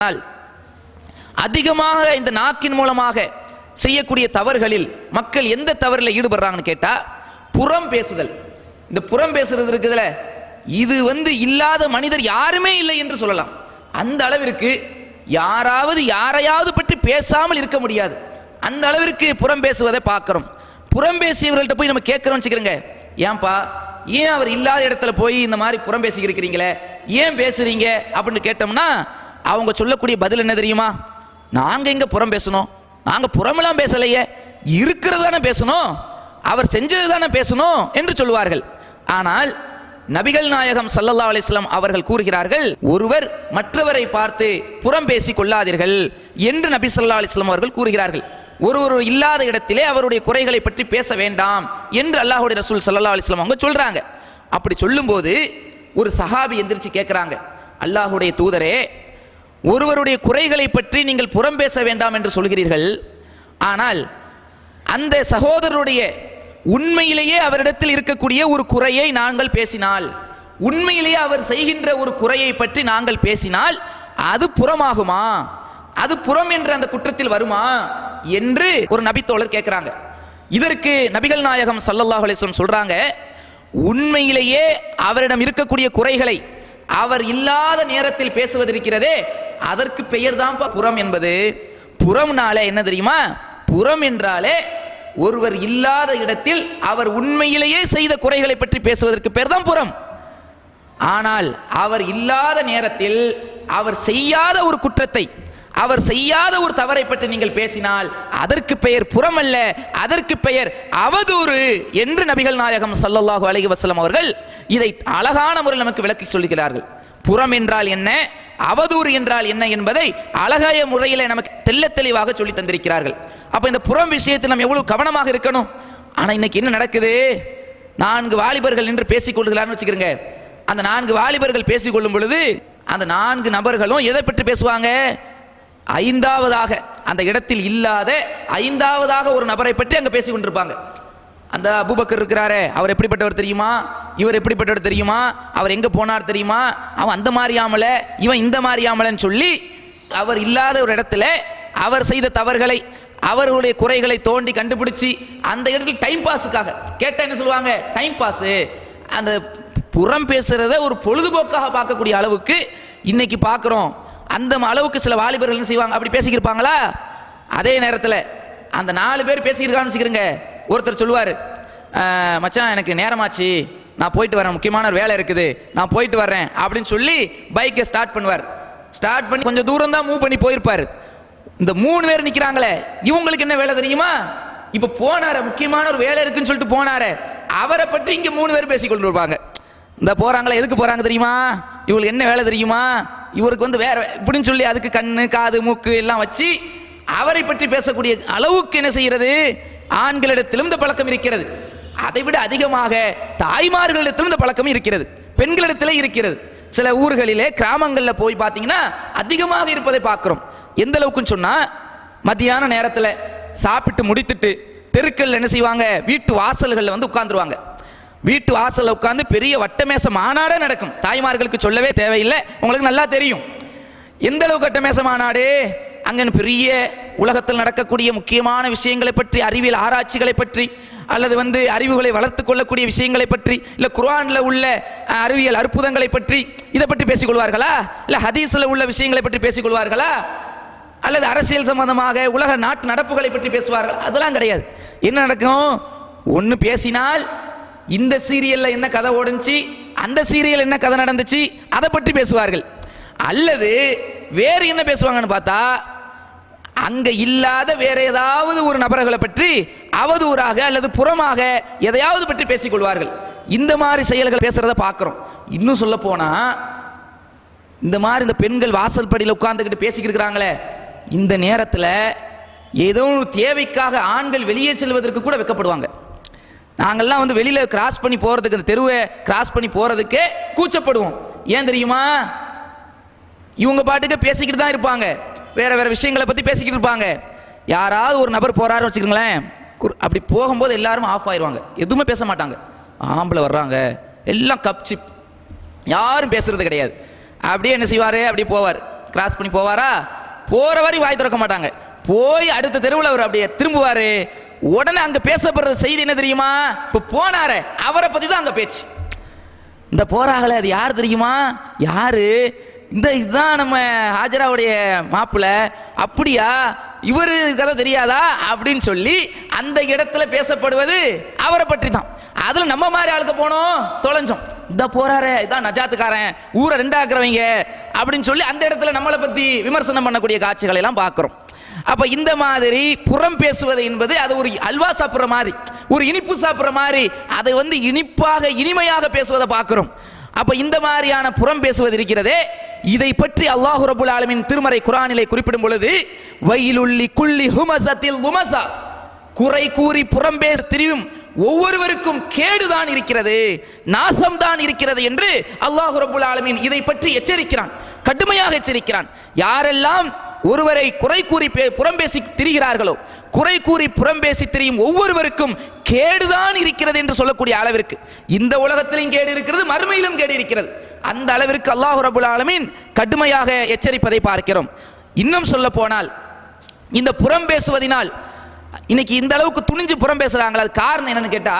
ஆனால் அதிகமாக இந்த நாக்கின் மூலமாக செய்யக்கூடிய தவறுகளில் மக்கள் எந்த தவறில் ஈடுபடுறாங்கன்னு கேட்டா புறம் பேசுதல். இந்த புறம் பேசுறது இருக்குதுல, இது இல்லாத மனிதர் யாருமே இல்லை என்று சொல்லலாம். அந்த அளவிற்கு யாராவது யாரையாவது பற்றி பேசாமல் இருக்க முடியாது. அந்த அளவிற்கு புறம் பேசுவதை பார்க்கிறோம். புறம் பேசியவர்கள்ட்ட போய் நம்ம கேட்கிறோம் வச்சுக்கிறோங்க, ஏன்பா ஏன் அவர் இல்லாத இடத்துல போய் இந்த மாதிரி புறம் பேசி இருக்கிறீங்களே, ஏன் பேசுறீங்க அப்படின்னு கேட்டோம்னா அவங்க சொல்லக்கூடிய பதில் என்ன தெரியுமா? நாங்க எங்க புறம் பேசணும், நாங்க புறமெல்லாம் பேசலையே, இருக்கிறது தானே பேசணும், அவர் செஞ்சது தானே பேசணும் என்று சொல்லுவார்கள். ஆனால் நபிகள் நாயகம் ஸல்லல்லாஹு அலைஹி வஸல்லம் அவர்கள் கூறுகிறார்கள், ஒருவர் மற்றவரை பார்த்து புறம் பேசி கொள்ளாதீர்கள் என்று நபி ஸல்லல்லாஹு அலைஹி வஸல்லம் அவர்கள் கூறுகிறார்கள். ஒருவர் இல்லாத இடத்திலே அவருடைய குறைகளை பற்றி பேச வேண்டாம் என்று அல்லாஹ்வுடைய ரசூல் ஸல்லல்லாஹு அலைஹி வஸல்லம் அவங்க சொல்றாங்க. அப்படி சொல்லும்போது ஒரு சஹாபி எந்திரிச்சு கேட்கிறாங்க, அல்லாஹ்வுடைய தூதரே, ஒருவருடைய குறைகளை பற்றி நீங்கள் புறம் பேச வேண்டாம் என்று சொல்கிறீர்கள், ஆனால் அந்த சகோதரருடைய உண்மையிலேயே அவரிடத்தில் இருக்கக்கூடிய ஒரு குறையை நாங்கள் பேசினால், உண்மையிலேயே அவர் செய்கின்ற ஒரு குறையை பற்றி நாங்கள் பேசினால் அது புறமாகுமா, அது புறம் என்ற அந்த குற்றத்தில் வருமா என்று ஒரு நபித்தோழர் கேட்கிறாங்க. இதற்கு நபிகள் நாயகம் ஸல்லல்லாஹு அலைஹி வஸல்லம் சொல்றாங்க, உண்மையிலேயே அவரிடம் இருக்கக்கூடிய குறைகளை அவர் இல்லாத நேரத்தில் பேசுவதிருக்கிறதே அதற்கு பெயர் தான் புறம் என்பது. புறம்னாலே என்ன தெரியுமா? புறம் என்றாலே ஒருவர் இல்லாத இடத்தில் அவர் உண்மையிலேயே செய்த குறைகளை பற்றி பேசுவதற்கு பெயர் தான் புறம். ஆனால் அவர் இல்லாத நேரத்தில் அவர் செய்யாத ஒரு குற்றத்தை, அவர் செய்யாத ஒரு தவறை பற்றி நீங்கள் பேசினால் அதற்கு பெயர் புறம் அல்ல, அதற்கு பெயர் அவதூறு என்று நபிகள் நாயகம் ஸல்லல்லாஹு அலைஹி வஸல்லம் அவர்கள் இதை அழகான முறையில் நமக்கு விளக்கி சொல்கிறார்கள். புறம் என்றால் என்ன, அவதூறு என்றால் என்ன என்பதை அழகாய முறையில் நமக்கு தெள்ள தெளிவாக சொல்லி தந்திருக்கிறார்கள். அப்ப இந்த புறம் விஷயத்தில் நம்ம எவ்வளவு கவனமாக இருக்கணும். ஆனா இன்னைக்கு என்ன நடக்குது, 4 வாலிபர்கள் நின்று பேசிக் கொள்கிறார்கள் வச்சுக்கிறங்க. அந்த 4 வாலிபர்கள் பேசிக் கொள்ளும் பொழுது அந்த 4 நபர்களும் எதை பற்றி பேசுவாங்க? 5வதாக அந்த இடத்தில் இல்லாத 5வதாக ஒரு நபரை பற்றி அங்க பேசிக் கொண்டிருப்பாங்க. அந்த அபூபக்கர் இருக்கிறாரே, அவர் எப்படிப்பட்டவர் தெரியுமா, இவர் எப்படிப்பட்டவர் தெரியுமா, அவர் எங்க போனார் தெரியுமா, அவன் அந்த மாதிரியாமல இவன் இந்த மாதிரியாமலன்னு சொல்லி அவர் இல்லாத ஒரு இடத்துல அவர் செய்த தவறுகளை, அவர்களுடைய குறைகளை தோண்டி கண்டுபிடிச்சு அந்த இடத்தில் டைம் பாஸுக்காக கேட்டா என்ன சொல்லுவாங்க, டைம் பாஸ். அந்த புறம் பேசுறத ஒரு பொழுதுபோக்காக பார்க்கக்கூடிய அளவுக்கு இன்னைக்கு பார்க்கிறோம். அந்த அளவுக்கு சில வாலிபர்கள் என்ன செய்வாங்க, அப்படி பேசிக்கிருப்பாங்களா? அதே நேரத்தில் அந்த 4 பேர் பேசியிருக்கான்னு வச்சுக்கிறங்க, ஒருத்தர் சொல்லுவார், மச்சான் எனக்கு நேரமாச்சு, நான் போயிட்டு வரேன், முக்கியமான ஒரு வேலை இருக்குது, நான் போயிட்டு வர்றேன் அப்படின்னு சொல்லி பைக்கை ஸ்டார்ட் பண்ணுவார். ஸ்டார்ட் பண்ணி கொஞ்சம் தூரம் தான் மூவ் பண்ணி போயிருப்பார். இந்த 3 பேர் நிற்கிறாங்களே, இவங்களுக்கு என்ன வேலை தெரியுமா? இப்போ போனார, முக்கியமான ஒரு வேலை இருக்குன்னு சொல்லிட்டு போனார, அவரை பற்றி இங்கே 3 பேர் பேசிக்கொண்டு இருப்பாங்க. இந்த போறாங்களே, எதுக்கு போறாங்க தெரியுமா, இவங்களுக்கு என்ன வேலை தெரியுமா, இவருக்கு வேற இப்படின்னு சொல்லி அதுக்கு கண்ணு காது மூக்கு எல்லாம் வச்சு அவரை பற்றி பேசக்கூடிய அளவுக்கு என்ன செய்கிறது, ஆண்களிடத்திலும் இந்த பழக்கம் இருக்கிறது. அதை விட அதிகமாக தாய்மார்களிடத்திலும் இந்த பழக்கம் இருக்கிறது, பெண்களிடத்திலே இருக்கிறது. சில ஊர்களிலே கிராமங்களில் போய் பார்த்தீங்கன்னா அதிகமாக இருப்பதை பார்க்கிறோம். எந்த அளவுக்குன்னு சொன்னா, மத்தியான நேரத்தில் சாப்பிட்டு முடித்துட்டு தெருக்கள் என்ன செய்வாங்க, வீட்டு வாசல்களில் உட்கார்ந்துருவாங்க. வீட்டு வாசல்ல உட்கார்ந்து பெரிய வட்டமேச மாநாடே நடக்கும். தாய்மார்களுக்கு சொல்லவே தேவையில்லை, உங்களுக்கு நல்லா தெரியும் எந்த அளவுக்கு வட்டமேச மாநாடு. அங்கே பெரிய உலகத்தில் நடக்கக்கூடிய முக்கியமான விஷயங்களை பற்றி, அறிவியல் ஆராய்ச்சிகளை பற்றி, அல்லது அறிவுகளை வளர்த்து கொள்ளக்கூடிய விஷயங்களை பற்றி, இல்லை குர்ஆன்ல உள்ள அறிவியல் அற்புதங்களை பற்றி இதை பற்றி பேசிக்கொள்வார்களா, இல்லை ஹதீஸ்ல உள்ள விஷயங்களை பற்றி பேசிக்கொள்வார்களா, அல்லது அரசியல் சம்பந்தமாக உலக நாட்டு நடப்புகளை பற்றி பேசுவார்கள்? அதெல்லாம் கிடையாது. என்ன நடக்கும், ஒன்று பேசினால் இந்த சீரியல்ல என்ன கதை ஓடுச்சு, அந்த சீரியல் என்ன கதை நடந்துச்சு அதை பற்றி பேசுவார்கள். அல்லது வேறு என்ன பேசுவாங்கன்னு பார்த்தா, அங்க இல்லாத வேற ஏதாவது ஒரு நபர்களை பற்றி அவதூறாக அல்லது புறமாக எதையாவது பற்றி பேசிக்கொள்வார்கள். இந்த மாதிரி செயல்கள் பேசுறத பார்க்கிறோம். இன்னும் சொல்ல போனா, இந்த மாதிரி இந்த பெண்கள் வாசல் படியில் உட்கார்ந்துக்கிட்டு பேசிக்கிட்டு இருக்கிறாங்களே, இந்த நேரத்தில் ஏதோ தேவைக்காக ஆண்கள் வெளியே செல்வதற்கு கூட வெட்கப்படுவாங்க. நாங்கள்லாம் வெளியில கிராஸ் பண்ணி போறதுக்கு, அந்த தெருவை கிராஸ் பண்ணி போறதுக்கு கூச்சப்படுவோம். ஏன் தெரியுமா? இவங்க பாட்டுக்கு பேசிக்கிட்டு தான் இருப்பாங்க, வேற வேற விஷயங்களை பத்தி பேசிக்கிட்டு இருப்பாங்க. யாராவது ஒரு நபர் போறாருன்னு வச்சுக்கோங்களேன், அப்படி போகும்போது எல்லாரும் ஆஃப் ஆயிடுவாங்க, எதுவுமே பேச மாட்டாங்க. ஆம்பளை வர்றாங்க, எல்லாம் கப் சிப், யாரும் பேசுறது கிடையாது. அப்படியே என்ன செய்வாரு, அப்படி போவார், கிராஸ் பண்ணி போவாரா, போற வரை வாய் திறக்க மாட்டாங்க. போய் அடுத்த தெருவில் அவர் அப்படியே திரும்புவாரு. உடனே அங்க பேசப்படுற செய்தி என்ன தெரியுமா? இப்ப போனாரு அவரை பத்தி தான் அங்க பேச்சு. இந்த போறாங்களே அது யார் தெரியுமா? யாரு? இதுதான் நம்ம ஹாஜராவுடைய மாப்பிள்ள. அப்படியா, இவரு கதை தெரியாதா அப்படின்னு சொல்லி அந்த இடத்துல பேசப்படுவது அவரை பற்றி தான். அதுல நம்ம மாதிரி ஆளுக்கு போனோம் தொலைஞ்சோம். இந்த போறாரு இதான் நஜாத்துக்காரன், ஊரை ரெண்டாக்குறவங்க அப்படின்னு சொல்லி அந்த இடத்துல நம்மளை பத்தி விமர்சனம் பண்ணக்கூடிய காட்சிகளை எல்லாம் பார்க்கிறோம். அப்ப இந்த மாதிரி புறம் பேசுவது என்பது அது ஒரு அல்வா சாப்பிட்ற மாதிரி, ஒரு இனிப்பு சாப்பிட்ற மாதிரி, அதை இனிப்பாக இனிமையாக பேசுவதை பார்க்கிறோம். அப்ப இந்த மாதிரியான புறம் பேசுவது இருக்கிறதே, இதை பற்றி அல்லாஹ் ரப்பல் ஆலமீன் திருமறை குர்ஆனிலே குறிப்பிடும் பொழுது வயிலுல்லி குல்லி ஹுமஸத்தில் லுமஸா, குறை கூறி புறம் பேச திரியும் ஒவ்வொருவருக்கும் கேடுதான் இருக்கிறது, நாசம்தான் இருக்கிறது என்று அல்லாஹ் ரப்பல் ஆலமீன் இதை பற்றி எச்சரிக்கிறான், கடுமையாக எச்சரிக்கிறான். யாரெல்லாம் ஒருவரை குறை கூறி புறம் பேசி திரிகிறார்களோ, குறை கூறி புறம் பேசி திரியும் ஒவ்வொருவருக்கும் கேடுதான் இருக்கிறது என்று சொல்லக்கூடிய அளவிற்கு இந்த உலகத்திலும் கேடு இருக்கிறது, மறுமையிலும் கேடு இருக்கிறது. அந்த அளவிற்கு அல்லாஹ் ரப்பல் ஆலமீன் கடுமையாக எச்சரிப்பதை பார்க்கிறோம். இன்னும் சொல்ல போனால் இந்த புறம் பேசுவதனால் இன்னைக்கு இந்த அளவுக்கு துணிஞ்சு புறம் பேசுறாங்களா, அது காரணம் என்னன்னு கேட்டா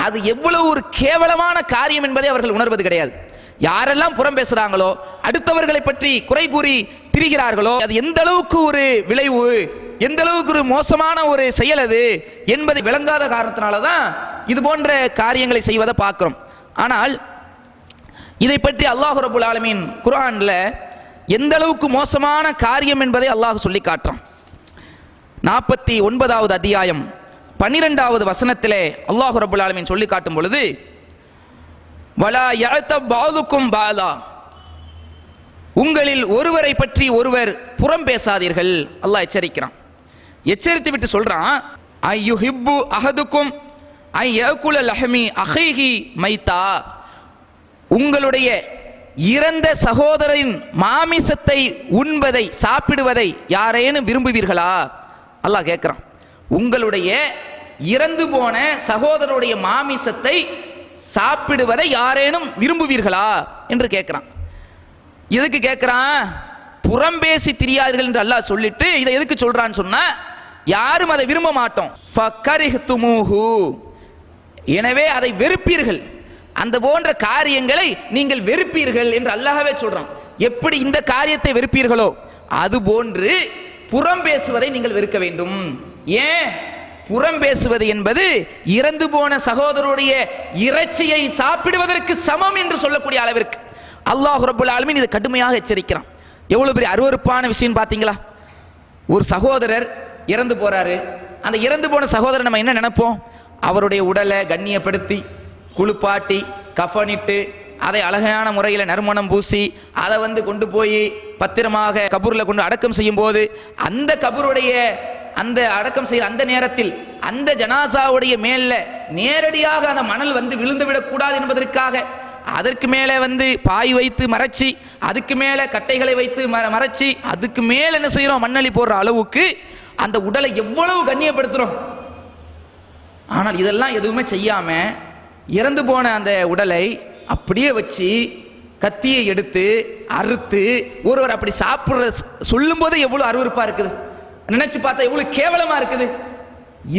அது எவ்வளவு ஒரு கேவலமான காரியம் என்பதை அவர்கள் உணர்வது கிடையாது. யாரெல்லாம் புறம் பேசுறாங்களோ, அடுத்தவர்களை பற்றி குறை கூறி திரிகிறார்களோ, அது எந்த அளவுக்கு ஒரு விளைவு, எந்த அளவுக்கு ஒரு மோசமான ஒரு செயல் அது என்பதை விளங்காத காரணத்தினால தான் இது போன்ற காரியங்களை செய்வதை பார்க்கிறோம். ஆனால் இதை பற்றி அல்லாஹ் ரப்பல் ஆலமீன் குர்ஆன்ல எந்த அளவுக்கு மோசமான காரியம் என்பதை அல்லாஹ் சொல்லி காட்டுறான். 49வது அத்தியாயம் 12வது வசனத்திலே அல்லாஹ் ரப்பல் ஆலமீன் சொல்லி காட்டும் பொழுது வலா யஅதப் பஅதுக்கும் பஅதா, உங்களில் ஒருவரை பற்றி ஒருவர் புறம் பேசாதீர்கள். அல்லாஹ் எச்சரிக்கிறான். எச்சரித்து விட்டு சொல்றான், ஐயுஹிப்பு அஹதுக்கும் ஐ யஅகுல லஹமி அஹீஹி மைத்தா, உங்களுடைய இறந்த சகோதரின் மாமிசத்தை உண்பதை சாப்பிடுவதை யாரேனும் விரும்புவீர்களா? அல்லாஹ் கேட்கிறான். உங்களுடைய இறந்து போன சகோதரருடைய மாமிசத்தை சாப்பிடுவதை யாரேனும் விரும்புவீர்களா என்று கேட்கிறான். எதுக்கு கேட்கிறான்? புறம் பேசி திரியாதீர்கள் என்று அல்லாஹ் சொல்லிட்டு இதை எதுக்கு சொல்றான்னு சொன்னா, யாரும் அதை விரும்ப மாட்டோம், ஃபக்கரிஹ்துமூஹு, எனவே அதை வெறுப்பீர்கள், அந்த போன்ற காரியங்களை நீங்கள் வெறுப்பீர்கள் என்று அல்லாஹ்வே சொல்றான். எப்படி இந்த காரியத்தை வெறுப்பீர்களோ அதுபோன்று புறம் பேசுவதை நீங்கள் வெறுக்க வேண்டும். ஏன்? புறம் பேசுவது என்பது இறந்து போன சகோதரருடைய இறைச்சியை சாப்பிடுவதற்கு சமம் என்று சொல்லக்கூடிய அளவிற்கு அல்லாஹ் ரப்பல் ஆலமீன் இதை கடுமையாக எச்சரிக்கிறான். எவ்வளவு பெரிய அருவருப்பான விஷயம் பார்த்தீங்களா? ஒரு சகோதரர் இறந்து போறாரு. அந்த இறந்து போன சகோதரர் நம்ம என்ன நினைப்போம்? அவருடைய உடலை கண்ணியப்படுத்தி குளிப்பாட்டி கஃனிட்டு அதை அழகான முறையில் நறுமணம் பூசி அதை கொண்டு போய் பத்திரமாக கபூரில் கொண்டு அடக்கம் செய்யும் போது அந்த கபூருடைய அந்த அடக்கம் செய்கிற அந்த நேரத்தில் அந்த ஜனாசாவுடைய மேல நேரடியாக அந்த மணல் விழுந்து விடக்கூடாது என்பதற்காக அதற்கு மேலே பாய் வைத்து மறைச்சி, அதுக்கு மேலே கட்டைகளை வைத்து மறைச்சி, அதுக்கு மேலே என்ன செய்கிறோம்? மண்ணளி போடுற அளவுக்கு அந்த உடலை எவ்வளவு கண்ணியப்படுத்துகிறோம். ஆனால் இதெல்லாம் எதுவுமே செய்யாம இறந்து போன அந்த உடலை அப்படியே வச்சு கத்தியை எடுத்து அறுத்து ஒருவர் அப்படி சாப்பிட்ற சொல்லும் போது எவ்வளவு அருவருப்பா இருக்குது, நினைச்சு பார்த்தா எவ்வளவு கேவலமா இருக்குது.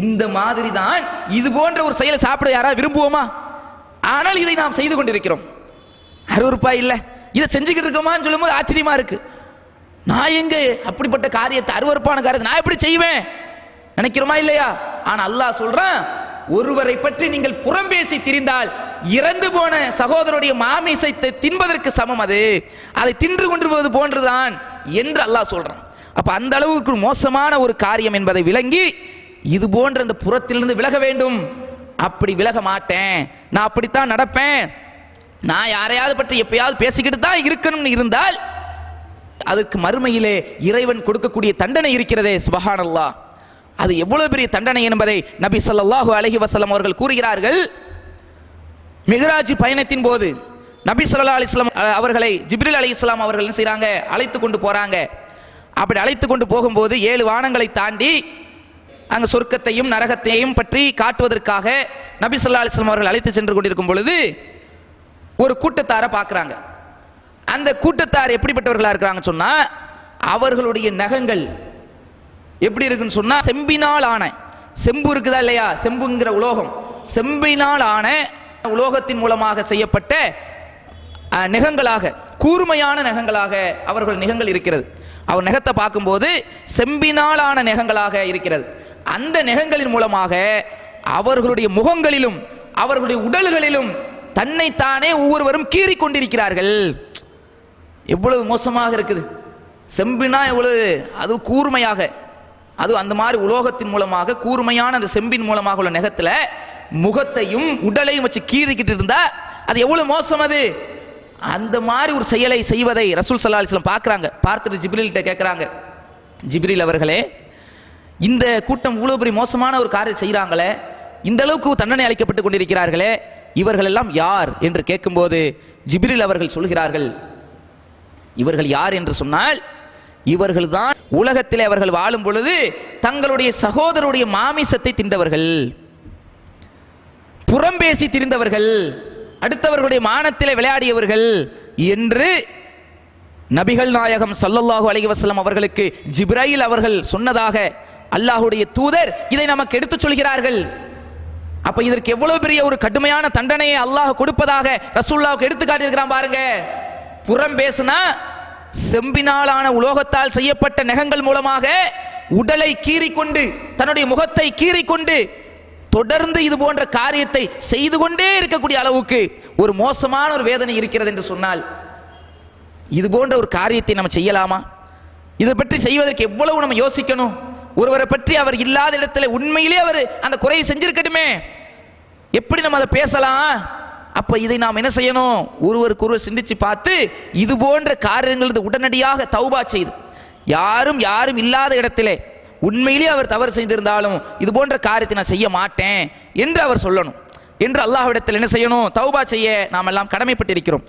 இந்த மாதிரி தான் இது போன்ற ஒரு செயலை சாப்பிட யாராவது விரும்புவோமா? ஆனால் இதை நாம் செய்து கொண்டிருக்கிறோம். அருவருப்பா இல்லை, இதை செஞ்சுக்கிட்டு இருக்கோமான்னு சொல்லும் போது ஆச்சரியமா இருக்கு. நான் எங்க அப்படிப்பட்ட காரியத்தை, அருவருப்பான காரியத்தை நான் எப்படி செய்வேன் நினைக்கிறோமா இல்லையா? ஆனா அல்லாஹ் சொல்றான், ஒருவரை பற்றி நீங்கள் புறம் பேசி திரிந்தால் இறந்து போன சகோதரருடைய மாமிசத்தை தின்பதற்கு சமம், அது அதை தின்று கொண்டு போன்றுதான் என்று அல்லாஹ் சொல்றான். அப்ப அந்த அளவுக்கு மோசமான ஒரு காரியம் என்பதை விளங்கி இது போன்ற அந்த புறத்திலிருந்து விலக வேண்டும். அப்படி விலக மாட்டேன், நான் அப்படித்தான் நடப்பேன், நான் யாரையாவது பற்றி எப்பயாவது பேசிக்கிட்டு தான் இருக்கணும்னு இருந்தால் அதற்கு மறுமையிலே இறைவன் கொடுக்கக்கூடிய தண்டனை இருக்கிறதே, சுப்ஹானல்லாஹ், அது எவ்வளவு பெரிய தண்டனை என்பதை நபி ஸல்லல்லாஹு அலைஹி வஸல்லம் அவர்கள் கூறுகிறார்கள். மிஹ்ராஜ் பயணத்தின் போது நபி ஸல்லல்லாஹு அலைஹி வஸல்லம் அவர்களை ஜிப்ரீல் அலைஹிஸ்ஸலாம் அவர்கள் என்ன செய்றாங்க? அழைத்து கொண்டு போறாங்க. அப்படி அழைத்து கொண்டு போகும்போது 7 வானங்களை தாண்டி அங்கே சொர்க்கத்தையும் நரகத்தையும் பற்றி காட்டுவதற்காக நபி ஸல்லல்லாஹு அலைஹி வஸல்லம் அவர்கள் அழைத்து சென்று கொண்டிருக்கும் பொழுது ஒரு கூட்டத்தாரை பார்க்குறாங்க. அந்த கூட்டத்தார் எப்படிப்பட்டவர்களா இருக்கிறாங்கன்னு சொன்னா, அவர்களுடைய நகங்கள் எப்படி இருக்குன்னு சொன்னா, செம்பினால் ஆன, செம்பு இருக்குதா இல்லையா, செம்புங்கிற உலோகம், செம்பினால் ஆன உலோகத்தின் மூலமாக செய்யப்பட்ட நகங்களாக, கூர்மையான நகங்களாக அவர்கள் நகங்கள் இருக்கிறது. அவர் நகத்தை பார்க்கும்போது செம்பினாலான நகங்களாக இருக்கிறது. அந்த நகங்களின் மூலமாக அவர்களுடைய முகங்களிலும் அவர்களுடைய உடல்களிலும் தன்னைத்தானே ஒவ்வொருவரும் கீறி கொண்டிருக்கிறார்கள். எவ்வளவு மோசமாக இருக்குது. செம்பினா எவ்வளவு, அது கூர்மையாக, அது அந்த மாதிரி உலோகத்தின் மூலமாக கூர்மையான அந்த செம்பின் மூலமாக உள்ள நகத்துல முகத்தையும் உடலையும் வச்சு கீறிக்கிட்டு இருந்தா அது எவ்வளவு மோசம். அது அந்த மாதிரி ஒரு செயலை செய்வதை ரசூல் ஸல்லல்லாஹு அலைஹி வஸல்லம் பார்க்குறாங்க. பார்த்துட்டு ஜிப்ரீல்கிட்ட கேட்குறாங்க, ஜிப்ரீல் அவர்களே, இந்த கூட்டம் இவ்வளவு பெரிய மோசமான ஒரு காரியம் செய்கிறாங்களே, இந்த அளவுக்கு தண்டனை அளிக்கப்பட்டு கொண்டிருக்கிறார்களே, இவர்கள் எல்லாம் யார் என்று கேட்கும்போது ஜிப்ரீல் அவர்கள் சொல்கிறார்கள், இவர்கள் யார் என்று சொன்னால், இவர்கள் தான் உலகத்திலே அவர்கள் வாழும் பொழுது தங்களுடைய சகோதரருடைய மாமிசத்தை தின்றவர்கள், புறம்பேசி திரிந்தவர்கள், அடுத்தவர்களுடைய மானத்திலே விளையாடியவர்கள் என்று நபிகள் நாயகம் ஸல்லல்லாஹு அலைஹி வஸல்லம் அவர்களுக்கு ஜிப்ராயில் அவர்கள் சொன்னதாக அல்லாஹ்வுடைய தூதர் இதை நமக்கு எடுத்துச் சொல்கிறார்கள். அப்ப இதற்கு எவ்வளவு பெரிய ஒரு கடுமையான தண்டனையை அல்லாஹ் கொடுப்பதாக ரசூலுல்லாஹ்வுக்கு எடுத்து காட்டியிருக்கிறான் பாருங்க. புறம் பேசினா செம்பினாலான உலோகத்தால் செய்யப்பட்ட நகங்கள் மூலமாக உடலை கீறிக்கொண்டு, தன்னுடைய முகத்தை கீறிக்கொண்டு தொடர்ந்து இது போன்ற காரியத்தை செய்து கொண்டே இருக்கக்கூடிய அளவுக்கு ஒரு மோசமான ஒரு வேதனை இருக்கிறது என்று சொன்னால், இது போன்ற ஒரு காரியத்தை நம்ம செய்யலாமா? இதை பற்றி செய்வதற்கு எவ்வளவு நம்ம யோசிக்கணும். ஒருவரை பற்றி அவர் இல்லாத இடத்துல உண்மையிலே அவர் அந்த குறையை செஞ்சிருக்கட்டுமே, எப்படி நம்ம அதை பேசலாம்? அப்ப இதை நாம் என்ன செய்யணும்? ஒருவருக்கு ஒருவர் சிந்திச்சு பார்த்து இது போன்ற காரியங்கள் உடனடியாக தௌபா செய்து, யாரும் இல்லாத இடத்திலே உண்மையிலே அவர் தவறு செய்திருந்தாலும் இது போன்ற காரியத்தை நான் செய்ய மாட்டேன் என்று அவர் சொல்லணும் என்று அல்லாஹ்விடத்தில் என்ன செய்யணும்? தௌபா செய்ய நாம் எல்லாம் கடமைப்பட்டிருக்கிறோம்.